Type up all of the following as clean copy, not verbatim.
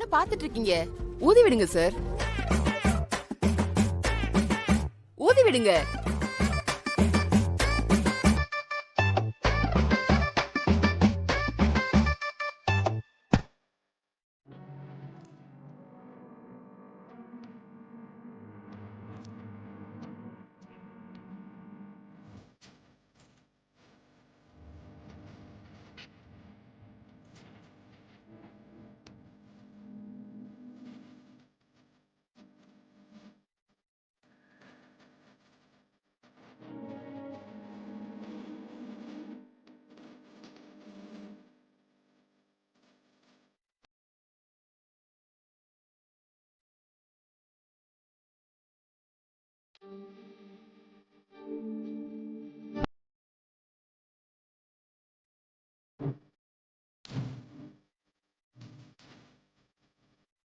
என்ன பாத்துட்டு இருக்கீங்க? ஊதி விடுங்க சார், ஊதி விடுங்க.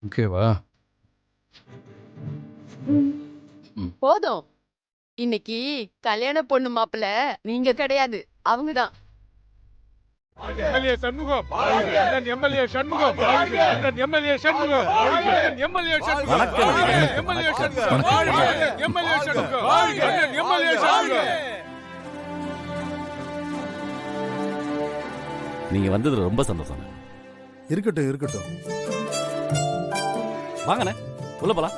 ஓகேவா? போதும். இன்னைக்கு கல்யாண பொண்ணு மாப்பிள்ள நீங்க கிடையாது, அவங்கதான். எம்எல்ஏ சண்முகம், அண்ணன் எம்எல்ஏ சண்முகம், அண்ணன் எம்எல்ஏ சண்முகம், அண்ணன் MLA Shanmugam, MLA Shanmugam, MLA Shanmugam, அண்ணன் எம்எல்ஏ சண்முகம். நீங்க வந்ததுல ரொம்ப சந்தோஷம். இருக்கட்டும் இருக்கட்டும். வாங்கண்ணே, உள்ள போலாம்.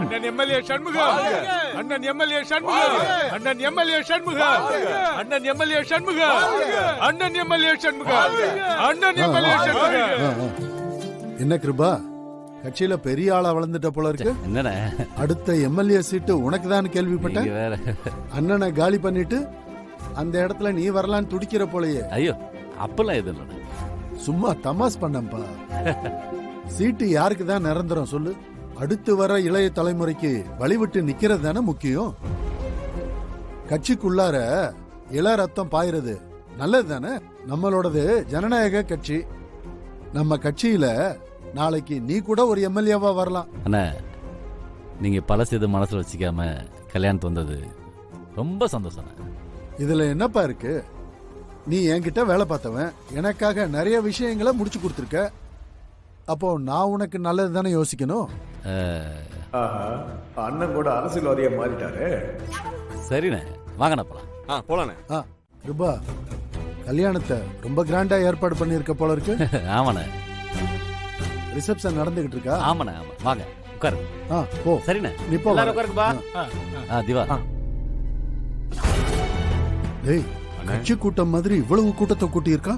அண்ணன் எம்எல்ஏ சண்முகம், அண்ணன் எம்எல்ஏ சண்முகம், அண்ணன் எம்எல்ஏ சண்முகம், அண்ணன் எம்எல்ஏ சண்முகம், அண்ணன் எம்எல்ஏ சண்முகம், அண்ணன் எம்எல்ஏ சண்முகம். என்ன கிருபா, கட்சியில பெரிய ஆளா வளர்ந்துட்ட போல இருக்கு. என்னண்ணே அடுத்த எம்எல்ஏ சீட்டு உனக்கு தான் கேள்விப்பட்டேன். நீங்க வேற. அண்ணனை காலி பண்ணிட்டு அந்த இடத்துல நீ வரலான்னு துடிக்கிற போலயே. ஐயோ, அப்பெல்லாம் எதுவும் இல்லைண்ணே. சும்மா தமாஸ் பண்ணப்பா. சீட்டு யாருக்கு தான் நிரந்தரம் சொல்லு? அடுத்து வர இளைய தலைமுறைக்கு வழிவிட்டு நிக்கிறது தானே முக்கியம். கட்சிக்குள்ளார இள ரத்தம் பாயிறது நல்லது தானே. நம்மளோடது ஜனநாயக கட்சி. நம்ம கட்சியில நாளைக்கு நீ கூட ஒரு எம்எல்ஏவா வரலாம். அண்ணா, நீங்க பழசு எதுவும் மனசுல வச்சுக்காம கல்யாணத்து வந்தது ரொம்ப சந்தோஷம். இதுல என்னப்பா இருக்கு? நீ என்கிட்ட வேலை பார்த்தவன், எனக்காக நிறைய விஷயங்களை முடிச்சு கொடுத்துருக்க. அப்போ நான் உனக்கு நல்லது தானே யோசிக்கணும். அண்ணன் கூட அரசியல்வாதியா மாறிட்டாரு. சரிண்ணே, வாங்கண்ணா போலாம். போலானே. ரூபா, கல்யாணத்தை ரொம்ப கிராண்டா ஏற்பாடு பண்ணிருக்க போல இருக்கு. ஆமாண்ணே. ரிசப்ஷன் நடந்துகிட்டு இருக்கா? ஆமாண்ணே, ஆமா. வாங்க உட்காரு. போ. சரிண்ணே, நீ போ. திவா. டேய், கட்சி கூட்டம் மாதிரி இவ்வளவு கூட்டத்தை கூட்டி இருக்கா?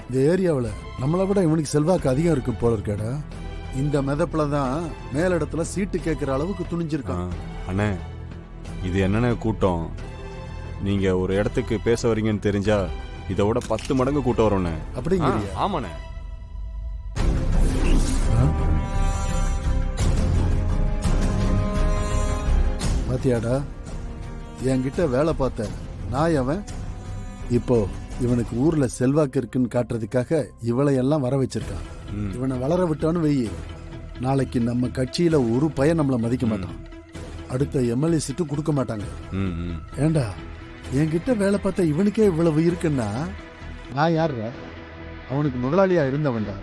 இந்த ஏரியாவில் நம்மளை விட இவனுக்கு செல்வாக்கு அதிகம் இருக்கு போல இருக்கேடா. இந்த மெதப்புல தான் மேலிடத்துல சீட்டு கேட்கிற அளவுக்கு துணிஞ்சிருக்கான். அண்ணே, இது என்னென்ன கூட்டம்? நீங்க ஒரு இடத்துக்கு பேச வரீங்கன்னு தெரிஞ்சா இதோட 10 மடங்கு கூட்டம் வரும்ண்ணே. அப்படிங்கிறியா? ஆமாண்ணே. பாத்தியாடா, என்கிட்ட வேலை பார்த்த நான் அவன் இப்போ இவனுக்கு ஊர்ல செல்வாக்கு இருக்குன்னு காட்டுறதுக்காக இவளை எல்லாம் வர வச்சிருக்கான். இவனை வளர விட்டான்னு வெயி, நாளைக்கு நம்ம கட்சியில ஒரு பையன் நம்மள மதிக்க மாட்டான். அடுத்த எம்எல்ஏ சீட்டு கொடுக்க மாட்டாங்க. ஏண்டா, என்கிட்ட வேலை பார்த்த இவனுக்கே இவ்வளவு இருக்குன்னா நான் யாருடா? அவனுக்கு முதலாளியா இருந்தவன்டா.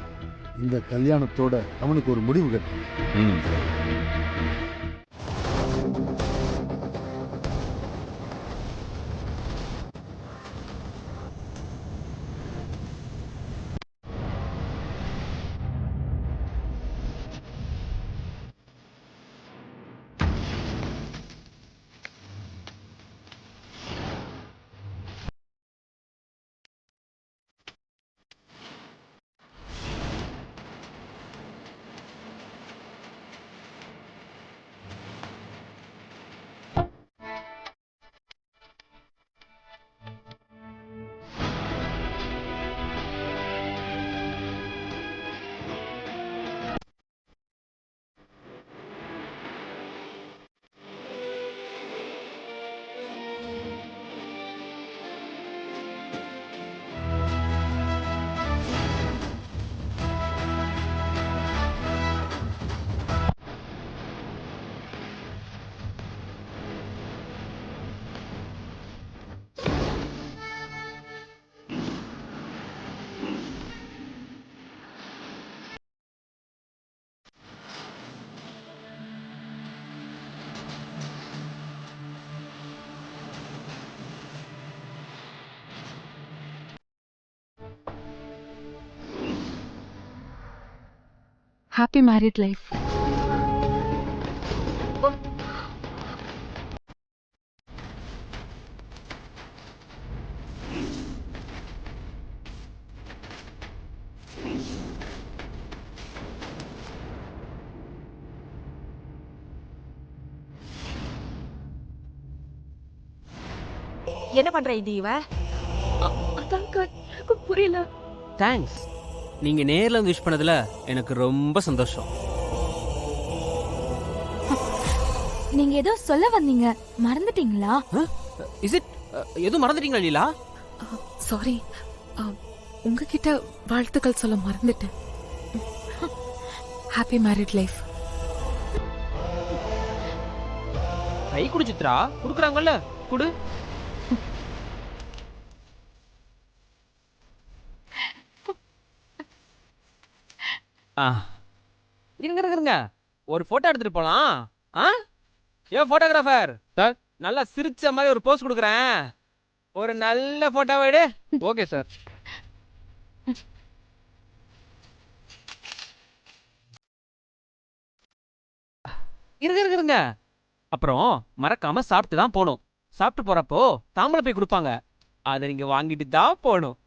இந்த கல்யாணத்தோட அவனுக்கு ஒரு முடிவு கட்டணும். Happy married life. என்ன பண்ற இது இவ? புரியல. தேங்க்ஸ். நீங்க நேர்ல வந்து விஷ் பண்ணதுல எனக்கு ரொம்ப சந்தோஷம். நீங்க ஏதோ சொல்ல வந்தீங்க, மறந்துட்டீங்களா? Is it? எதுவும் மறந்துட்டீங்களா லீலா? சாரி, உங்ககிட்ட வாழ்த்துக்கள் சொல்ல மறந்துட்டேன். Happy married life. கை குடு சித்ரா, குடுக்குறாங்கல்ல, குடு. இருங்க, ஒரு போட்டோ எடுத்துட்டு போலாம். ஏ போட்டோகிராஃபர் சார், நல்லா சிரிச்ச மாதிரி ஒரு போஸ் கொடுக்குறேன், ஒரு நல்ல போட்டோ எடு. Okay sir. இருங்க, அப்புறம் மறக்காம சாப்பிட்டு தான் போகணும். சாப்பிட்டு போறப்போ தாம்பளை போய் கொடுப்பாங்க, அதை நீங்க வாங்கிட்டு தான் போகணும்.